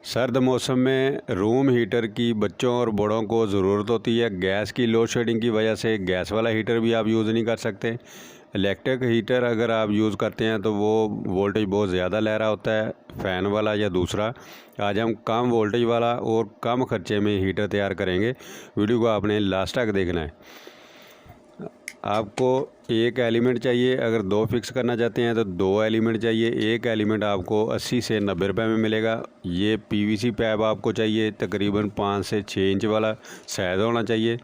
सर्द मौसम में रूम हीटर की बच्चों और बड़ों को ज़रूरत होती है। गैस की लोड शेडिंग की वजह से गैस वाला हीटर भी आप यूज़ नहीं कर सकते। इलेक्ट्रिक हीटर अगर आप यूज़ करते हैं तो वो वोल्टेज बहुत ज़्यादा ले रहा होता है, फ़ैन वाला या दूसरा। आज हम कम वोल्टेज वाला और कम खर्चे में हीटर तैयार करेंगे। वीडियो को आपने लास्ट तक देखना है। आपको एक एलिमेंट चाहिए, अगर दो फिक्स करना चाहते हैं तो दो एलिमेंट चाहिए। एक एलिमेंट आपको 80 से 90 रुपये में मिलेगा। ये पीवीसी पाइप आपको चाहिए, तकरीबन 5 से 6 इंच वाला साइज़ होना चाहिए।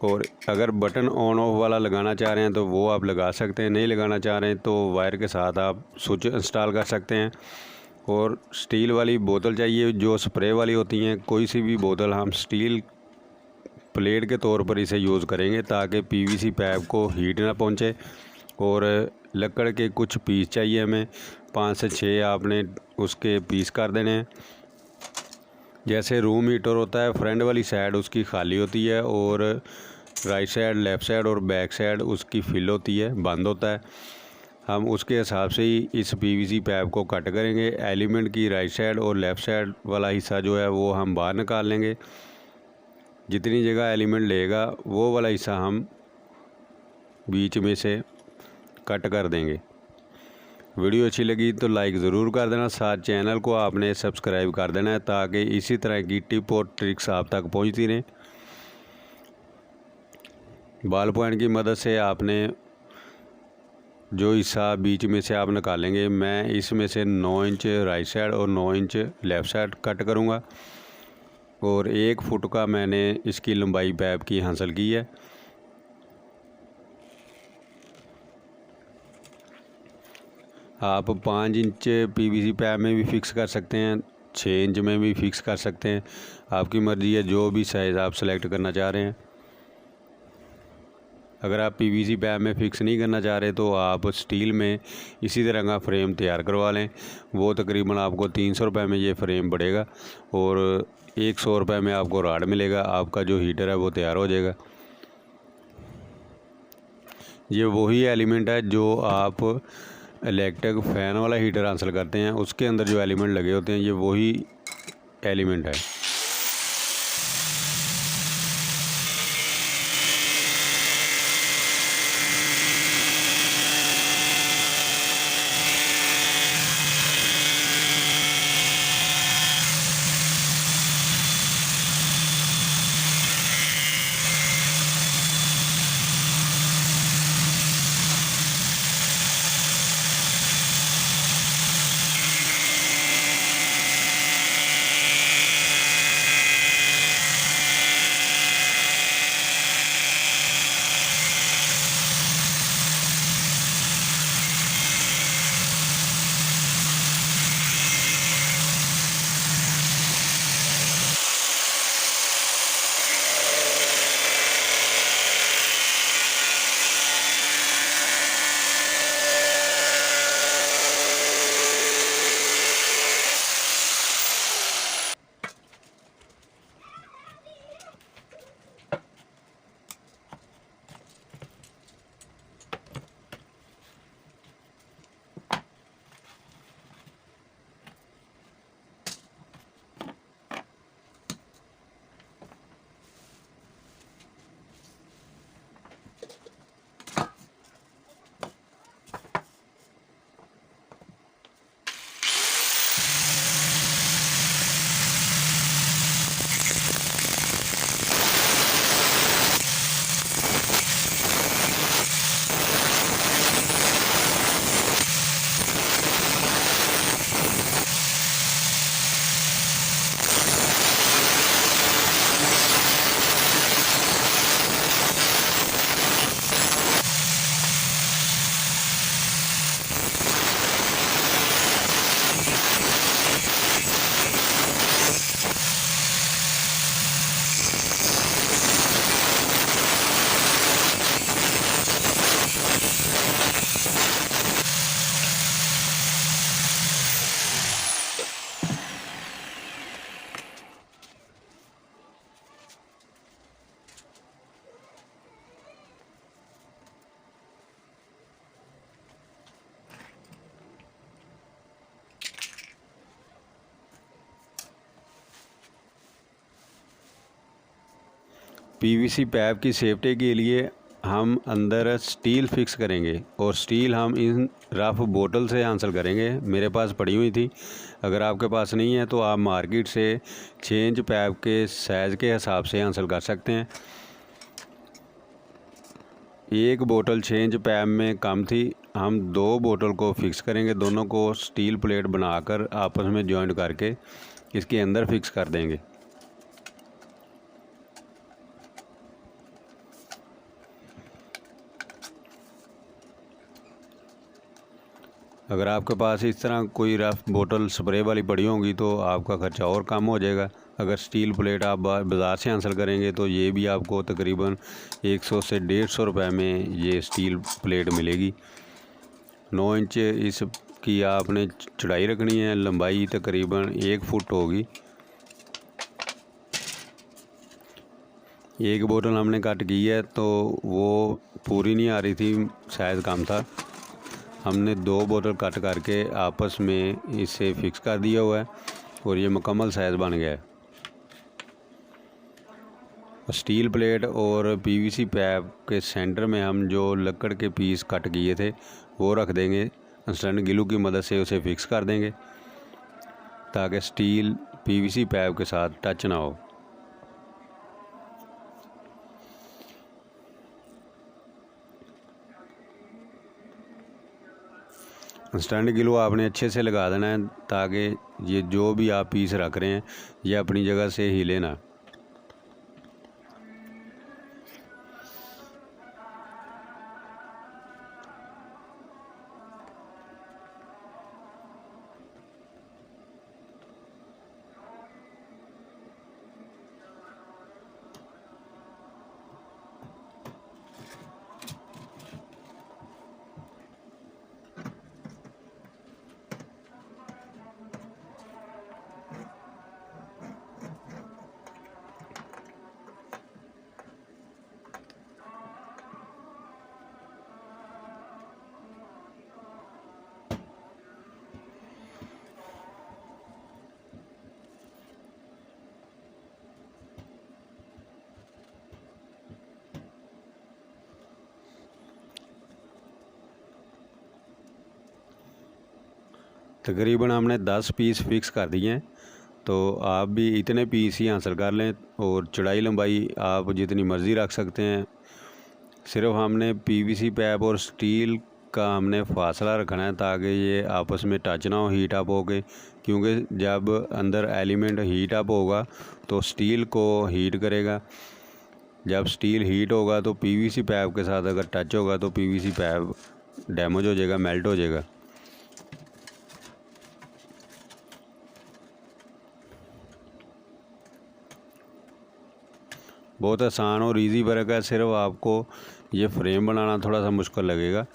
और अगर बटन ऑन ऑफ वाला लगाना चाह रहे हैं तो वो आप लगा सकते हैं, नहीं लगाना चाह रहे हैं तो वायर के साथ आप स्विच इंस्टॉल कर सकते हैं। और स्टील वाली बोतल चाहिए जो स्प्रे वाली होती हैं। कोई सी भी बोतल, हम स्टील प्लेट के तौर पर इसे यूज़ करेंगे ताकि पीवीसी पाइप को हीट ना पहुंचे। और लकड़ के कुछ पीस चाहिए हमें, 5 से 6 आपने उसके पीस कर देने हैं। जैसे रूम हीटर होता है, फ्रंट वाली साइड उसकी खाली होती है और राइट साइड, लेफ़्ट साइड और बैक साइड उसकी फिल होती है, बंद होता है। हम उसके हिसाब से ही इस पीवीसी पाइप को कट करेंगे। एलिमेंट की राइट साइड और लेफ़्ट साइड वाला हिस्सा जो है वो हम बाहर निकाल लेंगे। जितनी जगह एलिमेंट लेगा वो वाला हिस्सा हम बीच में से कट कर देंगे। वीडियो अच्छी लगी तो लाइक ज़रूर कर देना, साथ चैनल को आपने सब्सक्राइब कर देना है ताकि इसी तरह की टिप और ट्रिक्स आप तक पहुंचती रहें। बॉल पॉइंट की मदद से आपने जो हिस्सा बीच में से आप निकालेंगे, मैं इसमें से 9 इंच राइट साइड और 9 इंच लेफ़्ट साइड कट करूँगा। और 1 फुट का मैंने इसकी लंबाई पाइप की हासिल की है। आप 5 इंच पीवीसी पाइप में भी फिक्स कर सकते हैं, 6 इंच में भी फिक्स कर सकते हैं, आपकी मर्ज़ी है जो भी साइज़ आप सेलेक्ट करना चाह रहे हैं। अगर आप पीवीसी पाइप में फ़िक्स नहीं करना चाह रहे तो आप स्टील में इसी तरह का फ्रेम तैयार करवा लें। वो तकरीबन आपको 300 रुपये में ये फ्रेम पड़ेगा और 100 रुपये में आपको राड मिलेगा। आपका जो हीटर है वो तैयार हो जाएगा। ये वही एलिमेंट है जो आप इलेक्ट्रिक फ़ैन वाला हीटर हासिल करते हैं, उसके अंदर जो एलिमेंट लगे होते हैं ये वही एलिमेंट है। पीवीसी पाइप की सेफ्टी के लिए हम अंदर स्टील फिक्स करेंगे और स्टील हम इन रफ बोतल से हासिल करेंगे। मेरे पास पड़ी हुई थी, अगर आपके पास नहीं है तो आप मार्केट से 6 इंच पाइप के साइज़ के हिसाब से हासिल कर सकते हैं। एक बोतल 6 इंच पाइप में कम थी, हम 2 बोतल को फिक्स करेंगे। दोनों को स्टील प्लेट बनाकर आपस में जॉइंट करके इसके अंदर फिक्स कर देंगे। अगर आपके पास इस तरह कोई रफ बोतल स्प्रे वाली पड़ी होंगी तो आपका ख़र्चा और कम हो जाएगा। अगर स्टील प्लेट आप बाज़ार से हासिल करेंगे तो ये भी आपको तकरीबन 100 से 150 रुपये में ये स्टील प्लेट मिलेगी। 9 इंच इसकी आपने चौड़ाई रखनी है, लंबाई तकरीबन 1 फुट होगी। एक बोतल हमने कट की है तो वो पूरी नहीं आ रही थी, साइज़ कम था। हमने 2 बोतल कट करके आपस में इसे फिक्स कर दिया हुआ है और ये मुकम्मल साइज़ बन गया है। स्टील प्लेट और पीवीसी पाइप के सेंटर में हम जो लकड़ के पीस कट किए थे वो रख देंगे। इंस्टेंट ग्लू की मदद से उसे फिक्स कर देंगे ताकि स्टील पीवीसी पाइप के साथ टच ना हो। इंस्टेंट ग्लू आपने अच्छे से लगा देना है ताकि ये जो भी आप पीस रख रहे हैं ये अपनी जगह से हिले ना। तकरीबन हमने 10 पीस फिक्स कर दिए हैं, तो आप भी इतने पीस ही हासिल कर लें और चौड़ाई लंबाई आप जितनी मर्ज़ी रख सकते हैं। सिर्फ हमने पीवीसी पाइप और स्टील का हमने फासला रखना है ताकि ये आपस में टच ना हो हीट अप हो के, क्योंकि जब अंदर एलिमेंट हीट अप होगा तो स्टील को हीट करेगा। जब स्टील हीट होगा तो पीवीसी पाइप के साथ अगर टच होगा तो पीवीसी पाइप डैमेज हो जाएगा, मेल्ट हो जाएगा। बहुत आसान और इजी वर्क है, सिर्फ आपको ये फ्रेम बनाना थोड़ा सा मुश्किल लगेगा।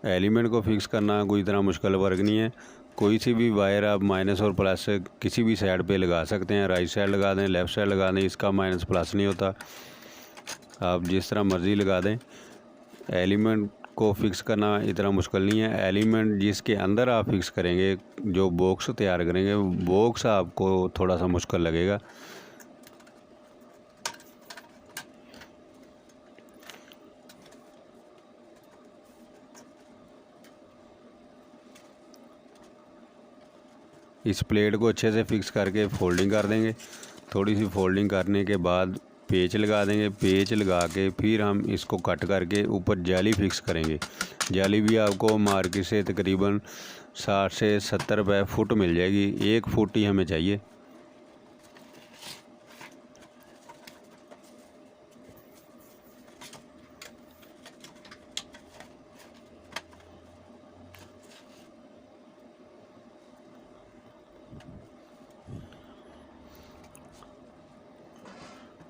एलिमेंट को फिक्स करना कोई इतना मुश्किल वर्क नहीं है। कोई सी भी वायर आप माइनस और प्लस किसी भी साइड पे लगा सकते हैं, राइट साइड लगा दें, लेफ़्ट साइड लगा दें, इसका माइनस प्लस नहीं होता, आप जिस तरह मर्ज़ी लगा दें। एलिमेंट को फिक्स करना इतना मुश्किल नहीं है। एलिमेंट जिसके अंदर आप फिक्स करेंगे, जो बॉक्स तैयार करेंगे, बॉक्स आपको थोड़ा सा मुश्किल लगेगा। इस प्लेट को अच्छे से फिक्स करके फोल्डिंग कर देंगे। थोड़ी सी फोल्डिंग करने के बाद पेच लगा देंगे। पेच लगा के फिर हम इसको कट करके ऊपर जाली फिक्स करेंगे। जाली भी आपको मार्केट से तकरीबन 60 से 70 रुपये फुट मिल जाएगी, 1 फुट ही हमें चाहिए।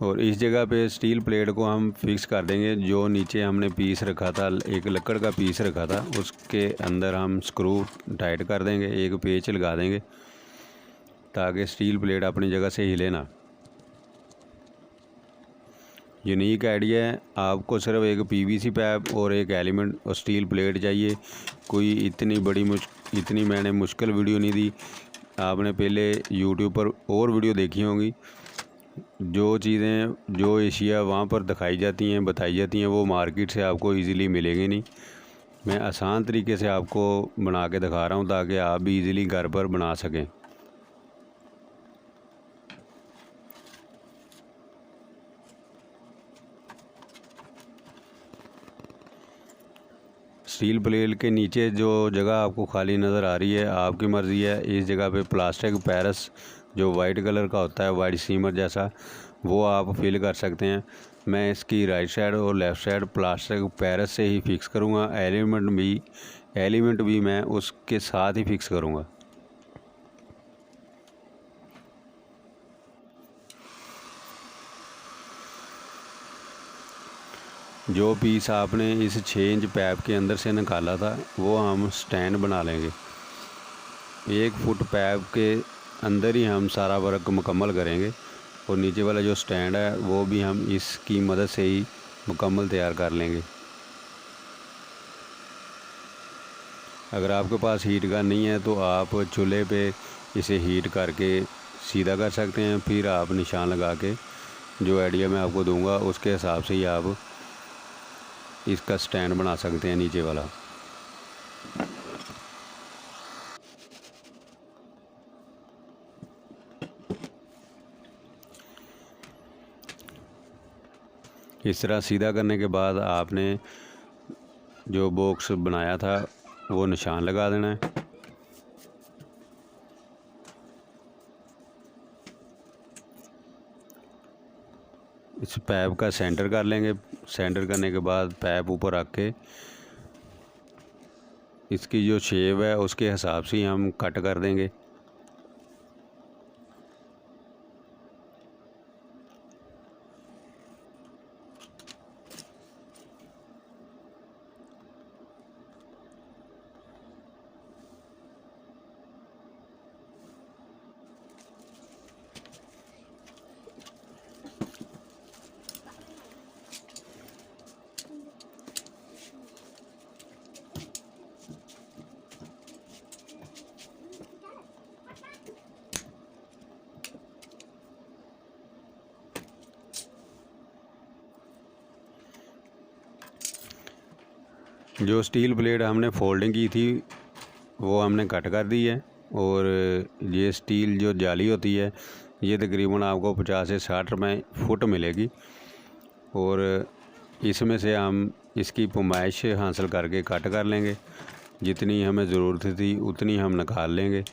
और इस जगह पे स्टील प्लेट को हम फिक्स कर देंगे। जो नीचे हमने पीस रखा था, एक लकड़ का पीस रखा था, उसके अंदर हम स्क्रू टाइट कर देंगे, एक पेच लगा देंगे ताकि स्टील प्लेट अपनी जगह से हिले ना। यूनिक आइडिया है। आपको सिर्फ एक पीवीसी पाइप और एक एलिमेंट और स्टील प्लेट चाहिए। कोई इतनी मैंने मुश्किल वीडियो नहीं दी। आपने पहले यूट्यूब पर और वीडियो देखी होंगी, जो चीज़ें जो एशिया वहाँ पर दिखाई जाती हैं, बताई जाती हैं, वो मार्केट से आपको इजीली मिलेंगी नहीं। मैं आसान तरीके से आपको बना के दिखा रहा हूँ ताकि आप भी इजीली घर पर बना सकें। स्टील प्लेट के नीचे जो जगह आपको खाली नज़र आ रही है, आपकी मर्ज़ी है। इस जगह पे प्लास्टिक पैरस जो वाइट कलर का होता है, वाइट सीमर जैसा, वो आप फिल कर सकते हैं। मैं इसकी राइट साइड और लेफ़्ट साइड प्लास्टिक पैरस से ही फिक्स करूँगा। एलिमेंट भी मैं उसके साथ ही फिक्स करूँगा। जो पीस आपने इस 6 इंच पैप के अंदर से निकाला था, वो हम स्टैंड बना लेंगे। 1 फुट पैप के अंदर ही हम सारा वर्क मुकम्मल करेंगे और नीचे वाला जो स्टैंड है वो भी हम इसकी मदद से ही मुकम्मल तैयार कर लेंगे। अगर आपके पास हीट गन नहीं है तो आप चूल्हे पे इसे हीट करके सीधा कर सकते हैं। फिर आप निशान लगा के जो आइडिया मैं आपको दूंगा उसके हिसाब से ही आप इसका स्टैंड बना सकते हैं नीचे वाला। इस तरह सीधा करने के बाद आपने जो बॉक्स बनाया था वो निशान लगा देना है। इस पैप का सेंटर कर लेंगे। सेंटर करने के बाद पैप ऊपर रख के इसकी जो शेप है उसके हिसाब से ही हम कट कर देंगे। जो स्टील प्लेट हमने फोल्डिंग की थी वो हमने कट कर दी है। और ये स्टील जो जाली होती है ये तकरीबन आपको 50 से 60 रुपये फुट मिलेगी। और इसमें से हम इसकी पैमाइश हासिल करके कट कर लेंगे। जितनी हमें ज़रूरत थी उतनी हम निकाल लेंगे।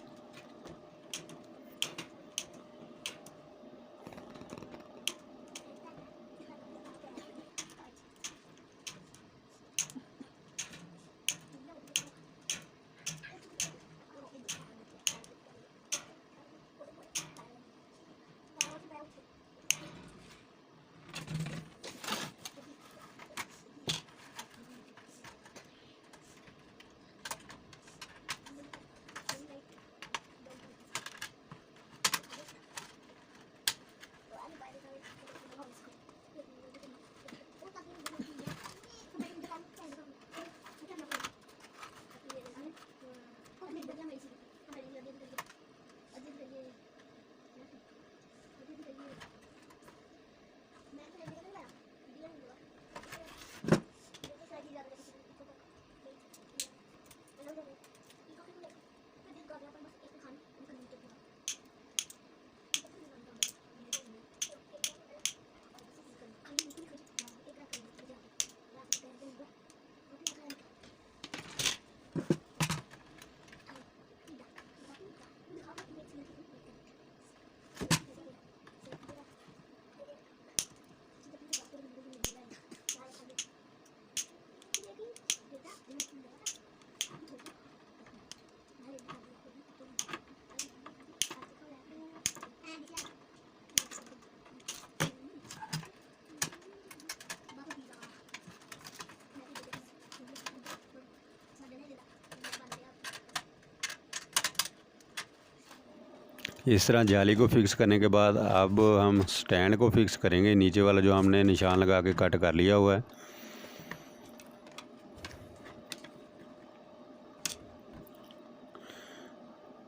इस तरह जाली को फिक्स करने के बाद अब हम स्टैंड को फिक्स करेंगे। नीचे वाला जो हमने निशान लगा के कट कर लिया हुआ है,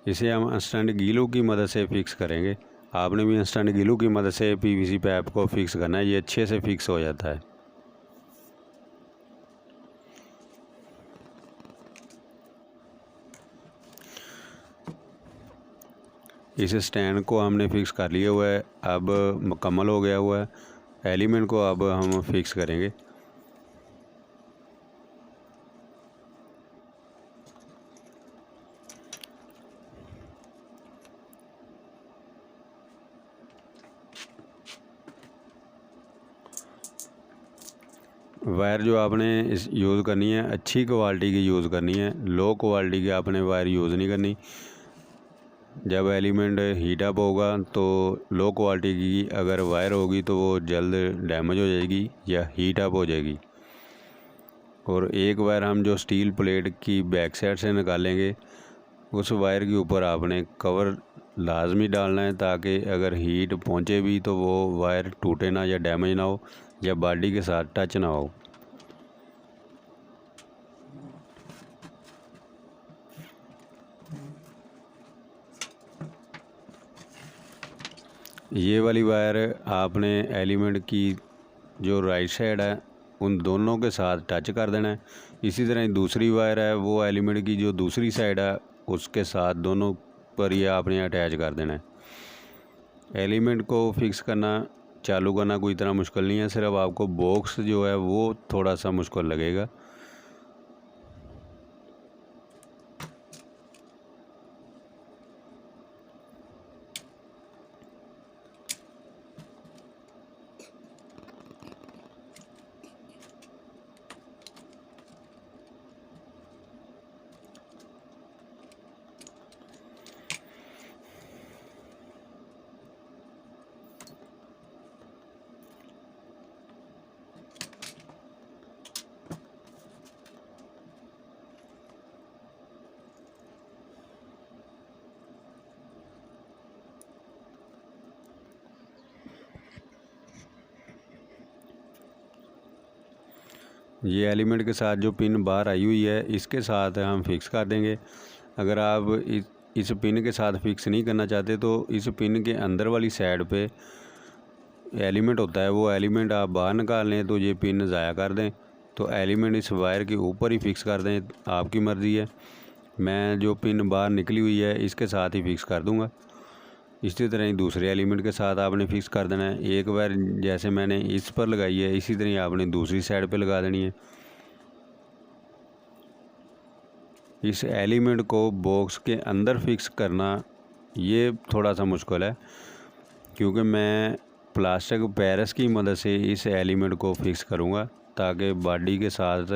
इसे हम स्टैंड गीलों की मदद से फिक्स करेंगे। आपने भी इंस्टेंट ग्लू की मदद से पीवीसी पाइप को फिक्स करना है, ये अच्छे से फिक्स हो जाता है। इस स्टैंड को हमने फिक्स कर लिया हुआ है, अब मुकम्मल हो गया हुआ है। एलिमेंट को अब हम फिक्स करेंगे। वायर जो आपने इस यूज़ करनी है अच्छी क्वालिटी की यूज़ करनी है, लो क्वालिटी की आपने वायर यूज़ नहीं करनी। जब एलिमेंट हीट अप होगा तो लो क्वालिटी की अगर वायर होगी तो वो जल्द डैमेज हो जाएगी या हीट अप हो जाएगी। और एक वायर हम जो स्टील प्लेट की बैक साइड से निकालेंगे, उस वायर के ऊपर आपने कवर लाजमी डालना है, ताकि अगर हीट पहुंचे भी तो वो वायर टूटे ना या डैमेज ना हो या बॉडी के साथ टच ना हो। ये वाली वायर आपने एलिमेंट की जो राइट साइड है उन दोनों के साथ टच कर देना है। इसी तरह दूसरी वायर है वो एलिमेंट की जो दूसरी साइड है उसके साथ दोनों पर ये आपने अटैच कर देना है। एलिमेंट को फिक्स करना चालू करना कोई इतना मुश्किल नहीं है, सिर्फ आपको बॉक्स जो है वो थोड़ा सा मुश्किल लगेगा। ये एलिमेंट के साथ जो पिन बाहर आई हुई है इसके साथ हम फिक्स कर देंगे। अगर आप इस पिन के साथ फिक्स नहीं करना चाहते तो इस पिन के अंदर वाली साइड पे एलिमेंट होता है, वो एलिमेंट आप बाहर निकाल लें तो ये पिन ज़ाया कर दें, तो एलिमेंट इस वायर के ऊपर ही फिक्स कर दें, आपकी मर्ज़ी है। मैं जो पिन बाहर निकली हुई है इसके साथ ही फिक्स कर दूंगा। इसी तरह ही दूसरे एलिमेंट के साथ आपने फिक्स कर देना है। एक बार जैसे मैंने इस पर लगाई है इसी तरह आपने दूसरी साइड पे लगा देनी है। इस एलिमेंट को बॉक्स के अंदर फिक्स करना ये थोड़ा सा मुश्किल है, क्योंकि मैं प्लास्टिक पैरस की मदद से इस एलिमेंट को फिक्स करूँगा ताकि बॉडी के साथ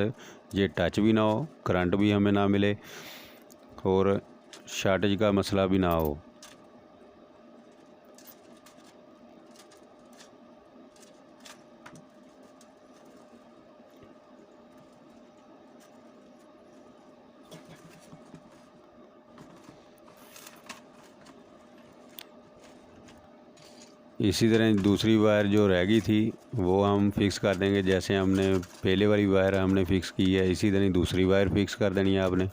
ये टच भी ना हो, करंट भी हमें ना मिले और शॉर्टेज का मसला भी ना हो। इसी तरह दूसरी वायर जो रह गई थी वो हम फिक्स कर देंगे। जैसे हमने पहले वाली वायर हमने फिक्स की है इसी तरह दूसरी वायर फिक्स कर देनी है आपने।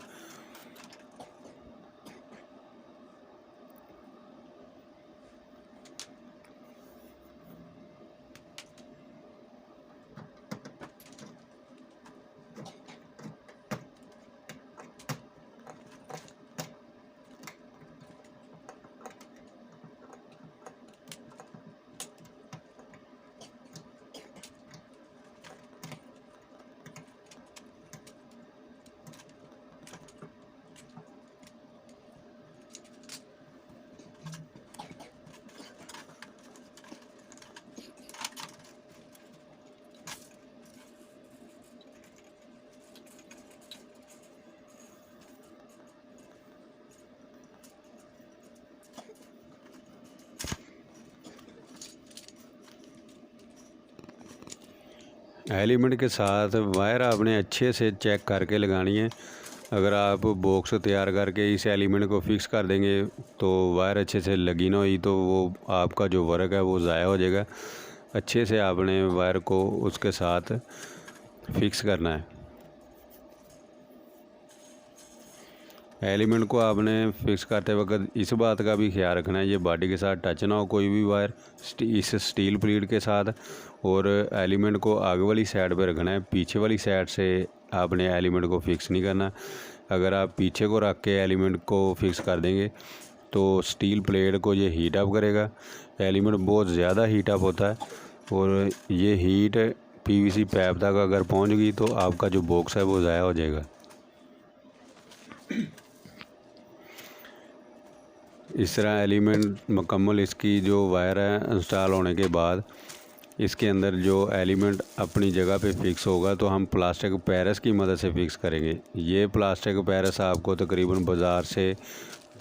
एलिमेंट के साथ वायर आपने अच्छे से चेक करके लगानी है। अगर आप बॉक्स तैयार करके इस एलिमेंट को फिक्स कर देंगे तो वायर अच्छे से लगी ना हुई तो वो आपका जो वर्क है वो ज़ाया हो जाएगा। अच्छे से आपने वायर को उसके साथ फिक्स करना है। एलिमेंट को आपने फिक्स करते वक्त इस बात का भी ख्याल रखना है ये बॉडी के साथ टच ना हो कोई भी वायर इस स्टील प्लेट के साथ। और एलिमेंट को आगे वाली साइड पे रखना है, पीछे वाली साइड से आपने एलिमेंट को फिक्स नहीं करना। अगर आप पीछे को रख के एलिमेंट को फिक्स कर देंगे तो स्टील प्लेट को ये हीट अप करेगा। एलिमेंट बहुत ज़्यादा हीट अप होता है और ये हीट पीवीसी पाइप तक अगर पहुंच गई तो आपका जो बॉक्स है वो ज़ाया हो जाएगा। इस तरह एलिमेंट मुकम्मल इसकी जो वायर है इंस्टॉल होने के बाद इसके अंदर जो एलिमेंट अपनी जगह पे फिक्स होगा तो हम प्लास्टिक पैरस की मदद से फिक्स करेंगे। ये प्लास्टिक पैरस आपको तकरीबन बाज़ार से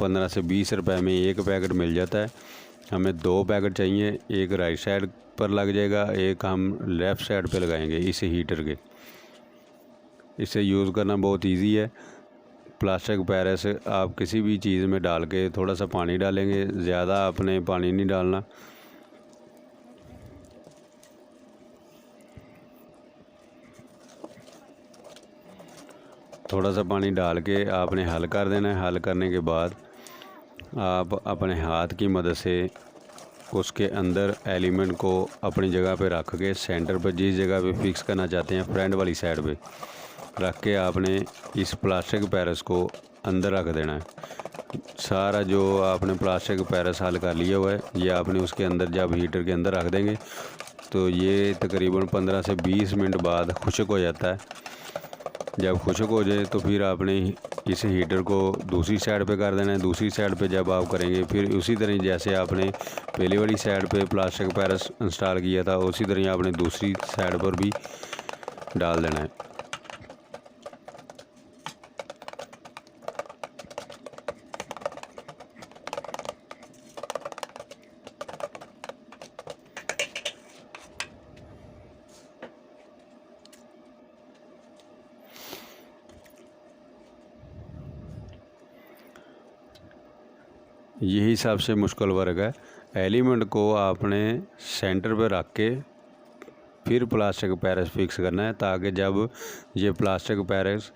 15 से 20 रुपए में एक पैकेट मिल जाता है। हमें 2 पैकेट चाहिए, एक राइट साइड पर लग जाएगा, एक हम लेफ़्ट साइड पे लगाएंगे इस हीटर के। इसे यूज़ करना बहुत इजी है। प्लास्टिक पैरस आप किसी भी चीज़ में डाल के थोड़ा सा पानी डालेंगे, ज़्यादा आपने पानी नहीं डालना। थोड़ा सा पानी डाल के आपने हल कर देना है। हल करने के बाद आप अपने हाथ की मदद से उसके अंदर एलिमेंट को अपनी जगह पे रख के सेंटर पर जिस जगह पे फिक्स करना चाहते हैं फ्रंट वाली साइड पे रख के आपने इस प्लास्टिक पैरस को अंदर रख देना है। सारा जो आपने प्लास्टिक पैरस हल कर लिया हुआ है ये आपने उसके अंदर जब हीटर के अंदर रख देंगे तो ये तकरीबन 15 से 20 मिनट बाद खुश्क हो जाता है। जब खुश्क हो जाए तो फिर आपने इस हीटर को दूसरी साइड पे कर देना है। दूसरी साइड पे जब आप करेंगे फिर उसी तरह जैसे आपने पहले वाली साइड पे प्लास्टिक पैरस इंस्टॉल किया था उसी तरह आपने दूसरी साइड पर भी डाल देना है। यही सबसे मुश्किल वर्क है। एलिमेंट को आपने सेंटर पर रख के फिर प्लास्टिक पैरस फिक्स करना है ताकि जब ये प्लास्टिक पैरस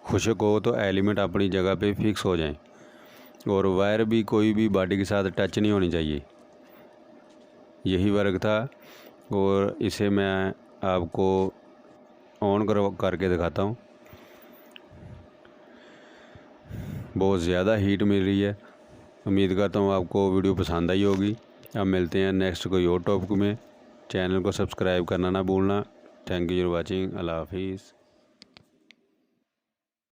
खुश्क हो तो एलिमेंट अपनी जगह पे फिक्स हो जाएं और वायर भी कोई भी बॉडी के साथ टच नहीं होनी चाहिए। यही वर्क था और इसे मैं आपको ऑन करके दिखाता हूँ। बहुत ज़्यादा हीट मिल रही है। उम्मीद करता हूँ आपको वीडियो पसंद आई होगी। अब मिलते हैं नेक्स्ट कोई और टॉपिक में। चैनल को सब्सक्राइब करना ना भूलना। Thank you for watching. अल्लाह हाफिज़।